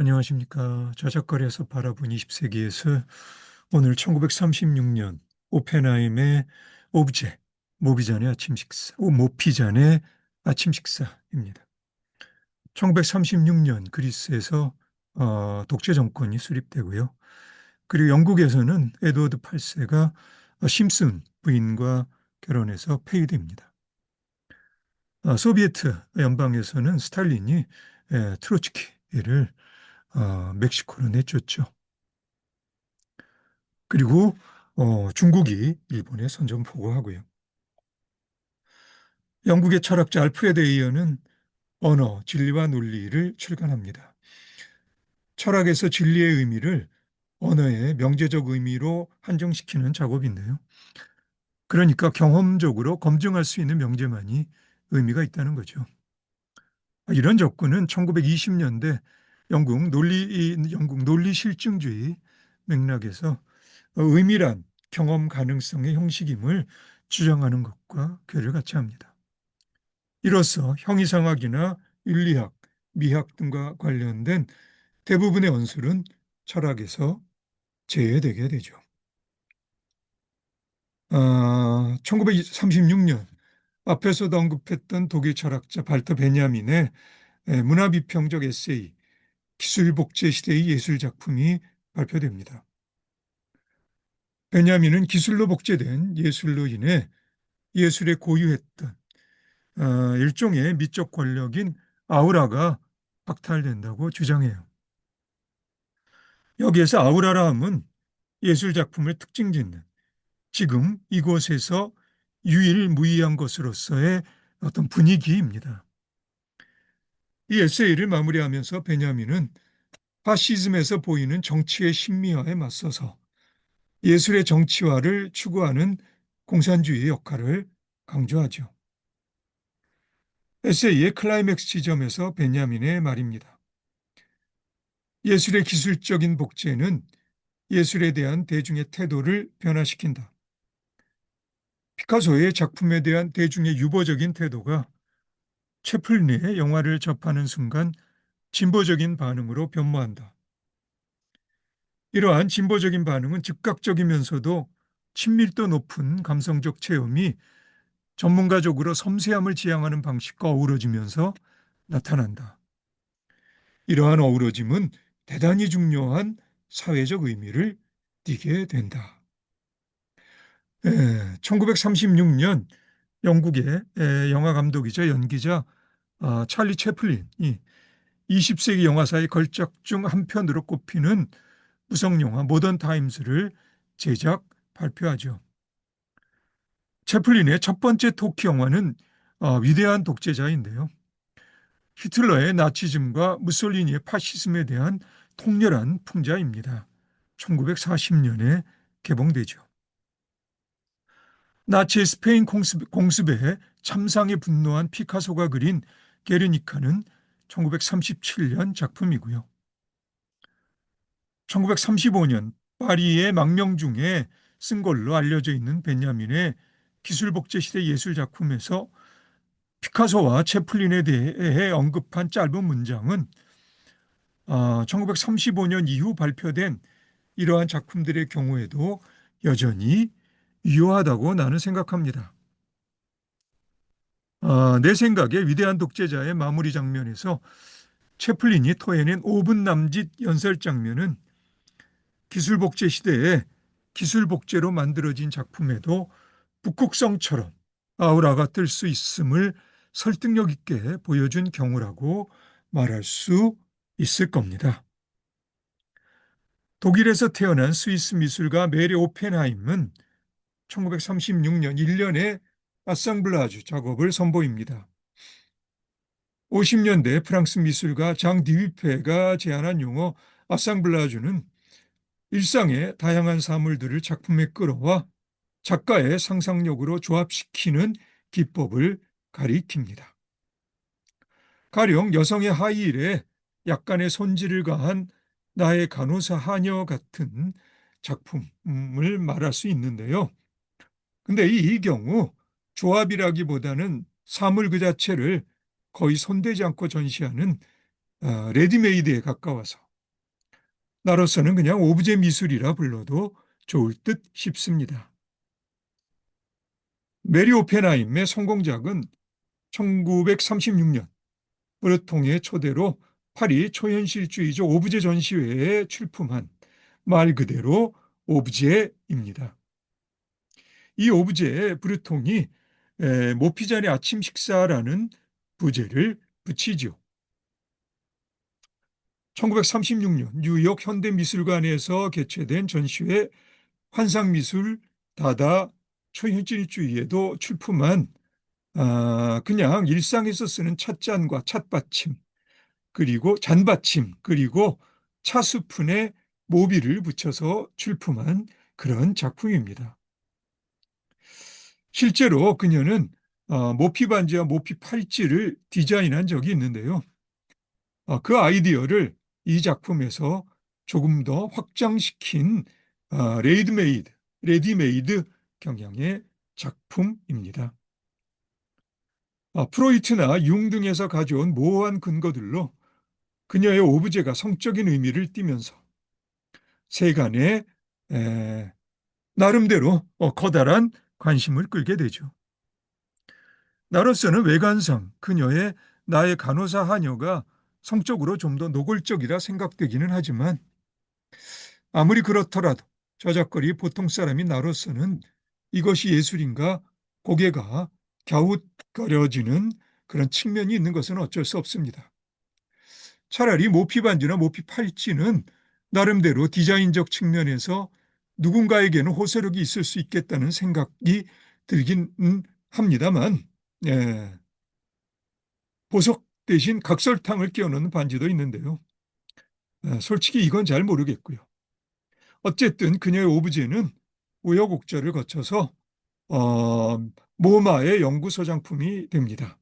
안녕하십니까. 저작거리에서 바라본 20세기에서 오늘 1936년 오펜하임의 오브제, 모비잔의 아침 식사, 모피잔의 아침 식사입니다. 1936년 그리스에서 독재 정권이 수립되고요. 그리고 영국에서는 에드워드 8세가 심슨 부인과 결혼해서 폐위됩니다. 소비에트 연방에서는 스탈린이 트로츠키를 멕시코로 내쫓죠. 그리고 중국이 일본에 선전포고하고요. 영국의 철학자 알프레드 에이어는 언어, 진리와 논리를 출간합니다. 철학에서 진리의 의미를 언어의 명제적 의미로 한정시키는 작업인데요. 그러니까 경험적으로 검증할 수 있는 명제만이 의미가 있다는 거죠. 이런 접근은 1920년대 영국 논리 실증주의 맥락에서 의미란 경험 가능성의 형식임을 주장하는 것과 괴를 같이 합니다. 이로써 형이상학이나 윤리학, 미학 등과 관련된 대부분의 언술은 철학에서 제외되게 되죠. 1936년 앞에서도 언급했던 독일 철학자 발터 베냐민의 문화비평적 에세이 기술복제 시대의 예술작품이 발표됩니다. 베냐민은 기술로 복제된 예술로 인해 예술에 고유했던 일종의 미적 권력인 아우라가 박탈된다고 주장해요. 여기에서 아우라라 함은 예술작품을 특징 짓는 지금 이곳에서 유일무이한 것으로서의 어떤 분위기입니다. 이 에세이를 마무리하면서 베냐민은 파시즘에서 보이는 정치의 신미화에 맞서서 예술의 정치화를 추구하는 공산주의의 역할을 강조하죠. 에세이의 클라이맥스 지점에서 베냐민의 말입니다. 예술의 기술적인 복제는 예술에 대한 대중의 태도를 변화시킨다. 피카소의 작품에 대한 대중의 유보적인 태도가 채플린의 영화를 접하는 순간 진보적인 반응으로 변모한다. 이러한 진보적인 반응은 즉각적이면서도 친밀도 높은 감성적 체험이 전문가적으로 섬세함을 지향하는 방식과 어우러지면서 나타난다. 이러한 어우러짐은 대단히 중요한 사회적 의미를 띠게 된다. 1936년 영국의 영화 감독이자 연기자 찰리 채플린이 20세기 영화사의 걸작 중 한 편으로 꼽히는 무성영화 모던 타임스를 제작 발표하죠. 채플린의 첫 번째 토크 영화는 위대한 독재자인데요. 히틀러의 나치즘과 무솔리니의 파시즘에 대한 통렬한 풍자입니다. 1940년에 개봉되죠. 나치 스페인 공습에 참상에 분노한 피카소가 그린 게르니카는 1937년 작품이고요. 1935년 파리의 망명 중에 쓴 걸로 알려져 있는 베냐민의 기술복제 시대 예술 작품에서 피카소와 채플린에 대해 언급한 짧은 문장은 1935년 이후 발표된 이러한 작품들의 경우에도 여전히 유효하다고 나는 생각합니다. 내 생각에 위대한 독재자의 마무리 장면에서 채플린이 토해낸 5분 남짓 연설 장면은 기술복제 시대에 기술복제로 만들어진 작품에도 북극성처럼 아우라가 뜰 수 있음을 설득력 있게 보여준 경우라고 말할 수 있을 겁니다. 독일에서 태어난 스위스 미술가 메리 오펜하임은 1936년 1년의 아상블라주 작업을 선보입니다. 50년대 프랑스 미술가 장 디위페가 제안한 용어 아상블라주는 일상의 다양한 사물들을 작품에 끌어와 작가의 상상력으로 조합시키는 기법을 가리킵니다. 가령 여성의 하이힐에 약간의 손질을 가한 나의 간호사 하녀 같은 작품을 말할 수 있는데요. 근데 이 경우 조합이라기보다는 사물 그 자체를 거의 손대지 않고 전시하는 레디메이드에 가까워서 나로서는 그냥 오브제 미술이라 불러도 좋을 듯 싶습니다. 메리 오펜하임의 성공작은 1936년 브르통의 초대로 파리 초현실주의적 오브제 전시회에 출품한 말 그대로 오브제입니다. 이 오브제에 브르통이 모피잔의 아침 식사라는 부제를 붙이죠. 1936년 뉴욕 현대미술관에서 개최된 전시회 환상미술 다다 초현실주의에도 출품한 그냥 일상에서 쓰는 찻잔과 찻받침 그리고 잔받침 그리고 차수푼에 모비를 붙여서 출품한 그런 작품입니다. 실제로 그녀는 모피 반지와 모피 팔찌를 디자인한 적이 있는데요. 그 아이디어를 이 작품에서 조금 더 확장시킨 레디메이드 경향의 작품입니다. 프로이트나 융 등에서 가져온 모호한 근거들로 그녀의 오브제가 성적인 의미를 띠면서 세간의 나름대로 커다란 관심을 끌게 되죠. 나로서는 외관상 그녀의 나의 간호사 하녀가 성적으로 좀 더 노골적이라 생각되기는 하지만 아무리 그렇더라도 저작거리 보통 사람인 나로서는 이것이 예술인가 고개가 갸웃거려지는 그런 측면이 있는 것은 어쩔 수 없습니다. 차라리 모피 반지나 모피 팔찌는 나름대로 디자인적 측면에서 누군가에게는 호소력이 있을 수 있겠다는 생각이 들긴 합니다만 보석 대신 각설탕을 끼워넣는 반지도 있는데요. 솔직히 이건 잘 모르겠고요. 어쨌든 그녀의 오브제는 우여곡절을 거쳐서 어, 모마의 연구소장품이 됩니다.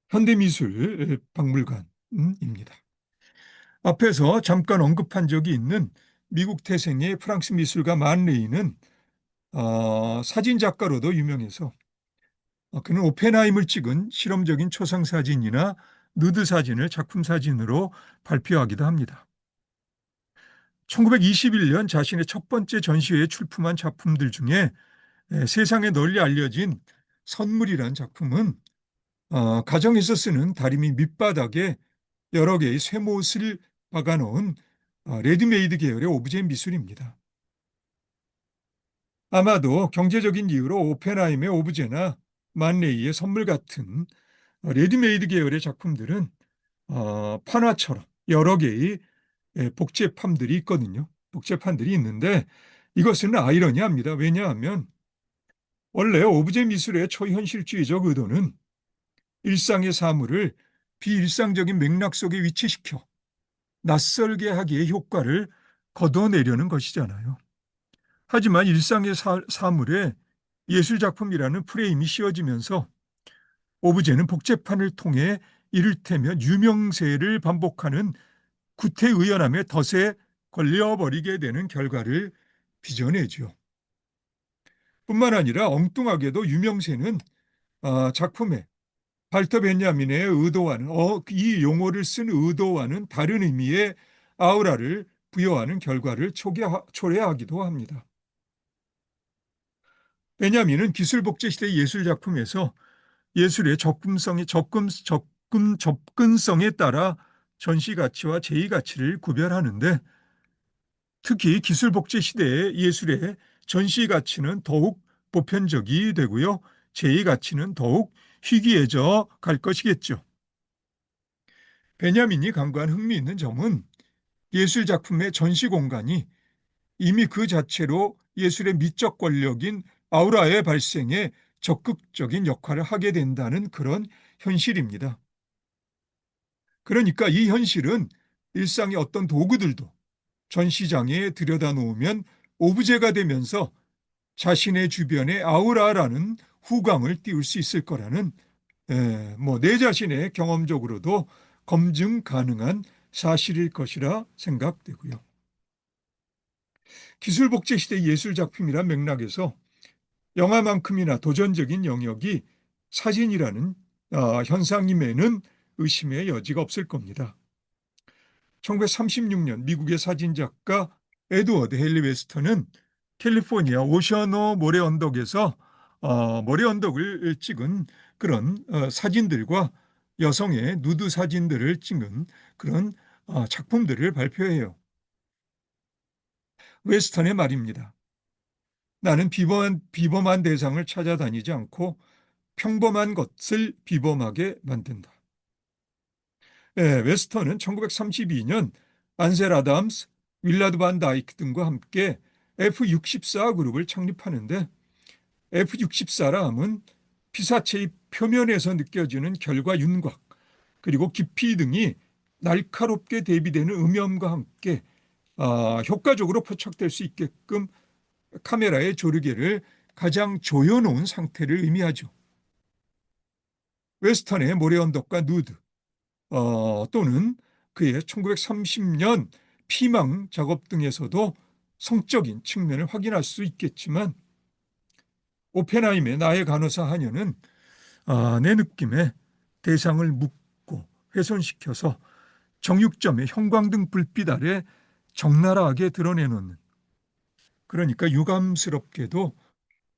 현대미술박물관입니다. 앞에서 잠깐 언급한 적이 있는 미국 태생의 프랑스 미술가 만레이는 사진 작가로도 유명해서 그는 오펜하임을 찍은 실험적인 초상 사진이나 누드 사진을 작품 사진으로 발표하기도 합니다. 1921년 자신의 첫 번째 전시회에 출품한 작품들 중에 세상에 널리 알려진 선물이란 작품은 가정에서 쓰는 다리미 밑바닥에 여러 개의 쇠못을 박아놓은 레디메이드 계열의 오브제 미술입니다. 아마도 경제적인 이유로 오펜하임의 오브제나 만레이의 선물 같은 레디메이드 계열의 작품들은 판화처럼 여러 개의 복제판들이 있거든요. 복제판들이 있는데 이것은 아이러니합니다. 왜냐하면 원래 오브제 미술의 초현실주의적 의도는 일상의 사물을 비일상적인 맥락 속에 위치시켜 낯설게 하기의 효과를 거둬내려는 것이잖아요. 하지만 일상의 사물에 예술작품이라는 프레임이 씌워지면서 오브제는 복제판을 통해 이를테면 유명세를 반복하는 구태의연함의 덫에 걸려버리게 되는 결과를 빚어내죠. 뿐만 아니라 엉뚱하게도 유명세는 작품에 발터 베냐민의 의도와는 이 용어를 쓴 의도와는 다른 의미의 아우라를 부여하는 결과를 초래하기도 합니다. 베냐민은 기술복제 시대 예술작품에서 예술의 접근성에 따라 전시 가치와 제의 가치를 구별하는데 특히 기술복제 시대의 예술의 전시 가치는 더욱 보편적이 되고요. 제의 가치는 더욱 희귀해져 갈 것이겠죠. 베냐민이 강구한 흥미있는 점은 예술 작품의 전시 공간이 이미 그 자체로 예술의 미적 권력인 아우라의 발생에 적극적인 역할을 하게 된다는 그런 현실입니다. 그러니까 이 현실은 일상의 어떤 도구들도 전시장에 들여다 놓으면 오브제가 되면서 자신의 주변에 아우라라는 후광을 띄울 수 있을 거라는 내 자신의 경험적으로도 검증 가능한 사실일 것이라 생각되고요. 기술복제 시대 예술작품이란 맥락에서 영화만큼이나 도전적인 영역이 사진이라는 현상임에는 의심의 여지가 없을 겁니다. 1936년 미국의 사진작가 에드워드 헨리 웨스턴은 캘리포니아 오셔너 모래 언덕에서 모래 언덕을 찍은 그런 사진들과 여성의 누드 사진들을 찍은 그런 작품들을 발표해요. 웨스턴의 말입니다. 나는 비범한 대상을 찾아다니지 않고 평범한 것을 비범하게 만든다. 네, 웨스턴은 1932년 안셀 아담스, 윌라드 반 다이크 등과 함께 F-64 그룹을 창립하는데 F-64라 함은 피사체의 표면에서 느껴지는 결과 윤곽 그리고 깊이 등이 날카롭게 대비되는 음염과 함께 효과적으로 포착될 수 있게끔 카메라의 조르개를 가장 조여놓은 상태를 의미하죠. 웨스턴의 모래 언덕과 누드 또는 그의 1930년 피망 작업 등에서도 성적인 측면을 확인할 수 있겠지만 오펜하임의 나의 간호사 하녀는 내 느낌에 대상을 묶고 훼손시켜서 정육점의 형광등 불빛 아래 적나라하게 드러내놓는, 그러니까 유감스럽게도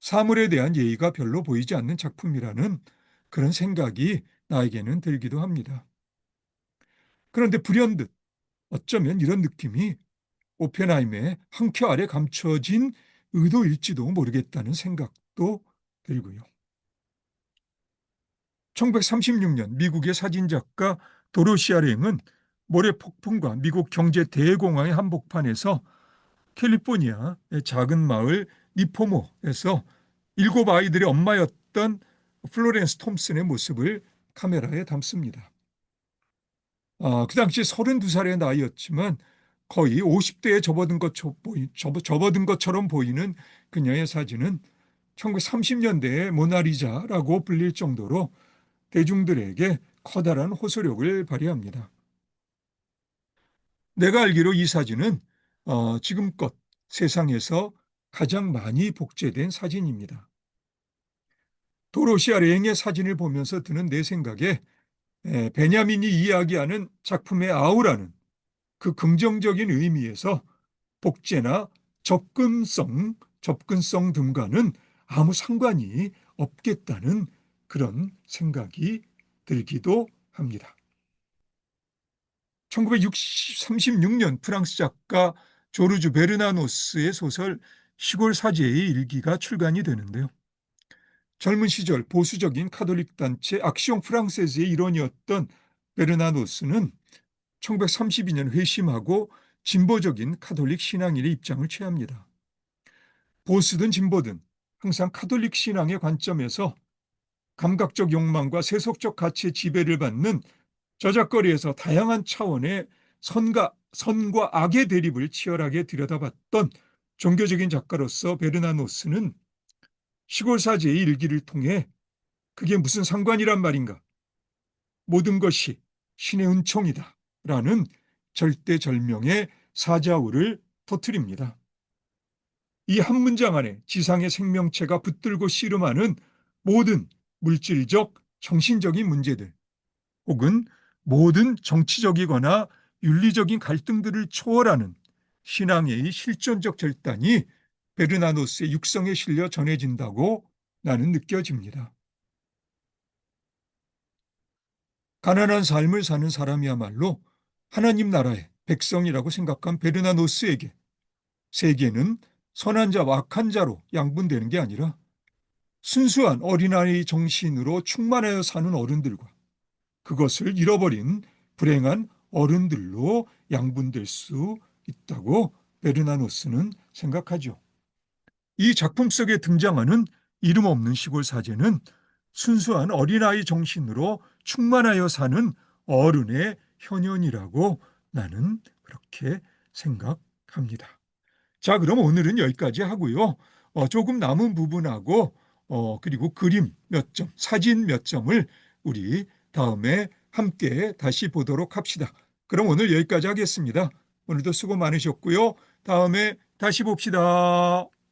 사물에 대한 예의가 별로 보이지 않는 작품이라는 그런 생각이 나에게는 들기도 합니다. 그런데 불현듯 어쩌면 이런 느낌이 오펜하임의 한 켜 아래 감춰진 의도일지도 모르겠다는 생각도 들고요. 1936년 미국의 사진작가 도로시아 랭은 모래 폭풍과 미국 경제 대공황의 한복판에서 캘리포니아의 작은 마을 니포모에서 7 아이들의 엄마였던 플로렌스 톰슨의 모습을 카메라에 담습니다. 그 당시 32살의 나이였지만 거의 50대에 접어든 것처럼 보이는 그녀의 사진은 1930년대의 모나리자라고 불릴 정도로 대중들에게 커다란 호소력을 발휘합니다. 내가 알기로 이 사진은 지금껏 세상에서 가장 많이 복제된 사진입니다. 도로시아 랭의 사진을 보면서 드는 내 생각에 베냐민이 이야기하는 작품의 아우라는 그 긍정적인 의미에서 복제나 접근성 등과는 아무 상관이 없겠다는 그런 생각이 들기도 합니다. 1936년 프랑스 작가 조르주 베르나노스의 소설 시골 사제의 일기가 출간이 되는데요. 젊은 시절 보수적인 카톨릭 단체 악시옹 프랑세즈의 일원이었던 베르나노스는 1932년 회심하고 진보적인 카톨릭 신앙인의 입장을 취합니다. 보수든 진보든 항상 카톨릭 신앙의 관점에서 감각적 욕망과 세속적 가치의 지배를 받는 저작거리에서 다양한 차원의 선과 악의 대립을 치열하게 들여다봤던 종교적인 작가로서 베르나노스는 시골사제의 일기를 통해 그게 무슨 상관이란 말인가? 모든 것이 신의 은총이다 라는 절대절명의 사자우를 터뜨립니다. 이 한 문장 안에 지상의 생명체가 붙들고 씨름하는 모든 물질적, 정신적인 문제들 혹은 모든 정치적이거나 윤리적인 갈등들을 초월하는 신앙의 실존적 절단이 베르나노스의 육성에 실려 전해진다고 나는 느껴집니다. 가난한 삶을 사는 사람이야말로 하나님 나라의 백성이라고 생각한 베르나노스에게 세계는 선한 자와 악한 자로 양분되는 게 아니라 순수한 어린아이 정신으로 충만하여 사는 어른들과 그것을 잃어버린 불행한 어른들로 양분될 수 있다고 베르나노스는 생각하죠. 이 작품 속에 등장하는 이름 없는 시골 사제는 순수한 어린아이 정신으로 충만하여 사는 어른의 현현이라고 나는 그렇게 생각합니다. 자, 그럼 오늘은 여기까지 하고요. 조금 남은 부분하고 그리고 그림 몇 점, 사진 몇 점을 우리 다음에 함께 다시 보도록 합시다. 그럼 오늘 여기까지 하겠습니다. 오늘도 수고 많으셨고요. 다음에 다시 봅시다.